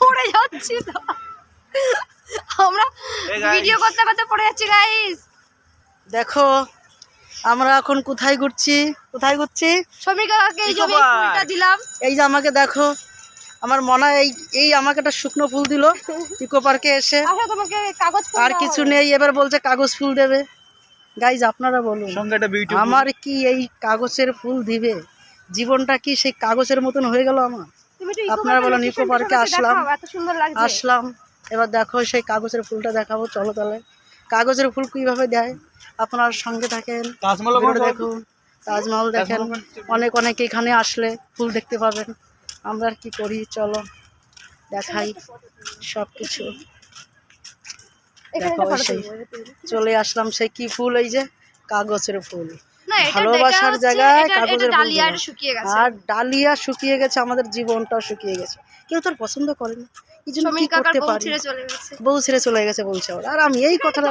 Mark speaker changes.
Speaker 1: পড়ে যাচ্ছি তো আমরা ভিডিও করতে করতে পড়ে যাচ্ছি গাইস। দেখো আমরা এখন কোথায় ঘুরছি সমীর কাকাকে এই যে ফুলটা দিলাম। এই যে আমাকে দেখো, আমার মনে হয় এই আমাকে একটা শুকনো ফুল দিল ইকো পার্কে এসে। তোমাকে কাগজ ফুল আর কিছু নেই, এবার বলছে কাগজ ফুল দেবে। গাইজ আপনারা বলুন আমার কি এই কাগজের ফুল দিবে? জীবনটা কি সেই কাগজের মতন হয়ে গেল আমার? আপনারা বলেন ইকো পার্কে আসলাম, এবার দেখো সেই কাগজের ফুলটা দেখাবো। চলো তাহলে কাগজের ফুল কিভাবে দেয় আপনার সঙ্গে থাকেন, দেখুন তাজমহল দেখেন। অনেক এখানে আসলে ফুল দেখতে পাবেন। আমরা আর কি করি, চলো দেখাই সব কিছু। দেখো চলে আসলাম সেই কি ফুল, এই যে কাগজের ফুল। ভালোবাসার জায়গায় কাগজের ফুল, আর ডালিয়া শুকিয়ে গেছে, আমাদের জীবনটাও শুকিয়ে গেছে। কেউ তোর পছন্দ করে না, এই জন্য কি করতে পারি, বউ ছেড়ে চলে গেছে বলছে। আর আমি এই কথাটা